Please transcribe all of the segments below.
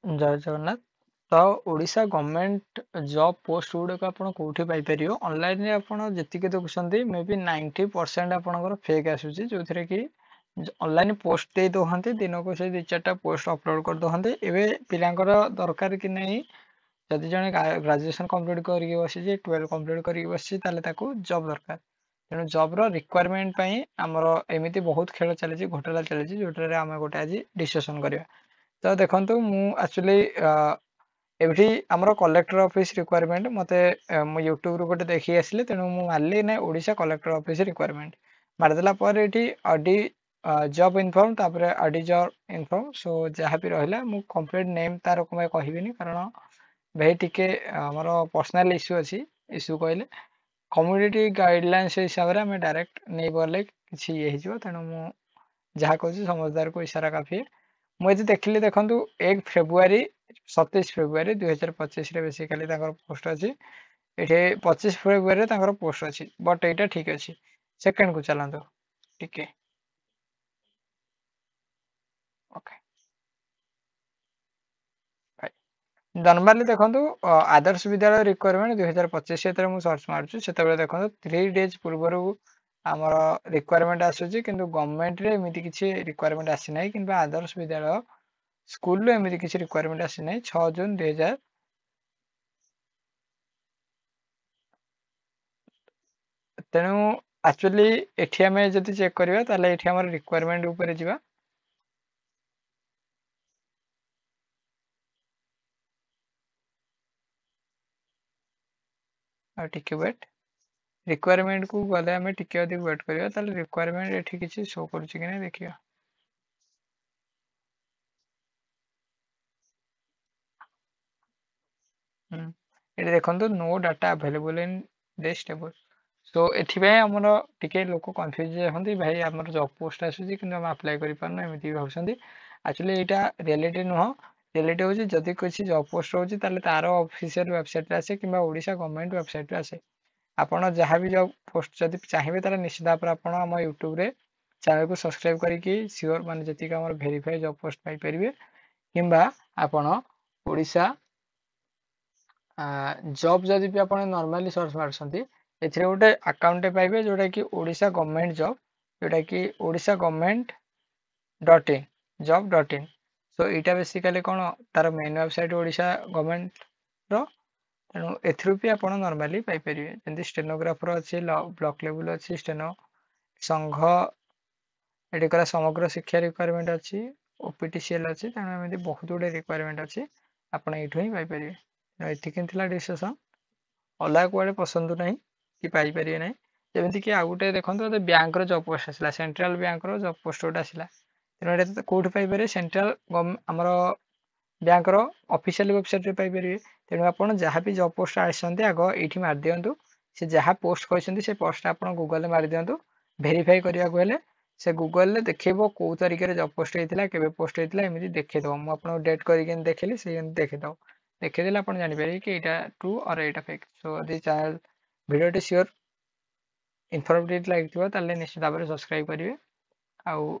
जय जगन्नाथ। तो Odisha government job post गुड़ाक आप कौटी पाइपर ऑनलाइन रे आप जी देखुं मे बी 90% आपंकर फेक आसूसी जो थे कि ऑनलाइन पोस्ट दे दौरान दिन को से 2-4टा पोस्ट अपलोड कर दौरान एवं पिलांकर दरकार कि नहीं जदि जड़े ग्राजुएशन कंप्लीट करके बसी 12 कंप्लीट करके बसी जॉब दरकार तेणु जॉब रिक्वायरमेंट आमर एमती बहुत खेल चली घोटाला चली जोटे आम गोटे आज डिस्कसन करवा। तो देखो मु एक्चुअली एवं आमर कलेक्टर ऑफिस रिक्वायरमेंट मत यूट्यूब रू गोटे देखी आसली तेणु मुझे मारे ना ओडिशा कलेक्टर ऑफिस रिक्वायरमेंट मारिदेला ये अडी जॉब इनफॉर्म तापर अडी जॉब इनफॉर्म सो जहाँ भी रहा मुझे कंप्लीट नेम तार कहबी कारण भाई टिके आमर पर्सनाल इश्यू अच्छी इश्यू कहले कम्युनिटी गाइडलाइंस हिसाब से आम डायरेक्ट नहीं गले कि ये हो तेणु मुझे जहाँ कहूँ समझदार को इशारा काफी है। मुझे देखिली देखूँ 1 फेब्रुआरी 27 फेब्रुआरी 2025 बेसिकाली पोस्ट अच्छी ये 25 फेब्रुआरी पोस्ट अच्छी बट यहाँ ठीक अच्छे सेकेंड को चलते टिके ओके नॉर्मली देखो आदर्श विद्यालय रिक्वायरमेंट 2025 मुझे सर्च मार्च से देखो 3 डेज पूर्वर आमर रिक्वायरमेंट आसूसी किंतु गवर्नमेंट रे एमती किसी रिक्वायरमेंट आसी ना कि आदर्श विद्यालय स्कूल एमती किसी रिक्वायरमेंट आसी ना 6 जून 2000 तेणु एक्चुअली एठी आमे जदि चेक करबा ताले एठी हमर रिक्वायरमेंट ऊपर जिबा आ टिके वेट रिक्वायरमेंट को गले आमे टिके अधिक वेट करबा ताले रिक्वायरमेंट एठी किछि शो करूछि कि नै देखिया। एठी देखंतु no data available in this table so एठी भाई हमर टिके लोक कंफ्यूज हंती भाई हमर जॉब पोस्ट आसुछि किंतु हम अप्लाई करि पारना एमिति भाबसंती एक्चुअली एटा रियलिटी नुह रियलिटी होछि जदि किछि जॉब पोस्ट होछि ताले तार ऑफिशियल वेबसाइट रे आसे किंबा ओडिशा गवर्नमेंट वेबसाइट रे आसे आपण जहाँ भी जॉब पोस्ट जदि चाहिए ताले निश्चित भाव आपण हम यूट्यूब रे चैनल को सब्सक्राइब करिकि सियोर माने जति हमर वेरीफाई जॉब पोस्ट पाई परिबे किंबा आपण ओडिशा जॉब जदि भी आप नॉर्मली सर्च मारछंती एथिरे गोटे अकाउंट पाइबे जोटा कि ओडिशा गवर्नमेंट जॉब जोटा कि Odisha government dot in job dot in सो यहाँ बेसिकली कौन तार मेन वेबसाइट ओडिशा गवर्नमेंट रो तेणु एथरू भी आप नॉर्मली पाइपर जमी स्टेनोग्राफर अच्छे ब्लॉक लेवल अच्छी स्टेनो संघ ये कला समग्र शिक्षा रिक्वायरमेंट अच्छी ओपीटीसीएल अच्छी तेणु एमती बहुत गुड़े रिक्वायरमेंट अच्छी आप ये पाइपर ये डिस्कसन अलग कुआड़े पसंद ना कि पाइपर ना जमीक कि आउ गए देखो बैंक जॉब पोस्ट आसला सेंट्रल बैंक जॉब पोस्ट गोटे आसला तेणु ये कौट पाइपर सेंट्रल आमर बैंक ऑफिशियल वेबसाइट रे पाइपर तेणु आप जहाँ भी जॉब पोस्ट आसते आग ये मार दिंतु से जहाँ पोस्ट कहते से पोस्ट आप गूगल मार दिंतु भेरीफाई करने से गूगल देखो कौ तारिख में जॉब पोस्ट होता है पोस्ट होता है एमती देखद मुझे डेट करके देखिली से देखद देखीदे आप जापर कि यहाँ ट्रू और यहाँ फेक सो यदि चैनल भिडियोटी सियोर इनफॉर्मेटिव लगे निश्चित भाव में सब्सक्राइब करेंगे आउ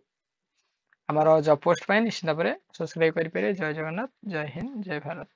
आमर जॉब पोस्ट निश्चित भाव में सब्सक्राइब करेंगे। जय जगन्नाथ जय हिंद जय भारत।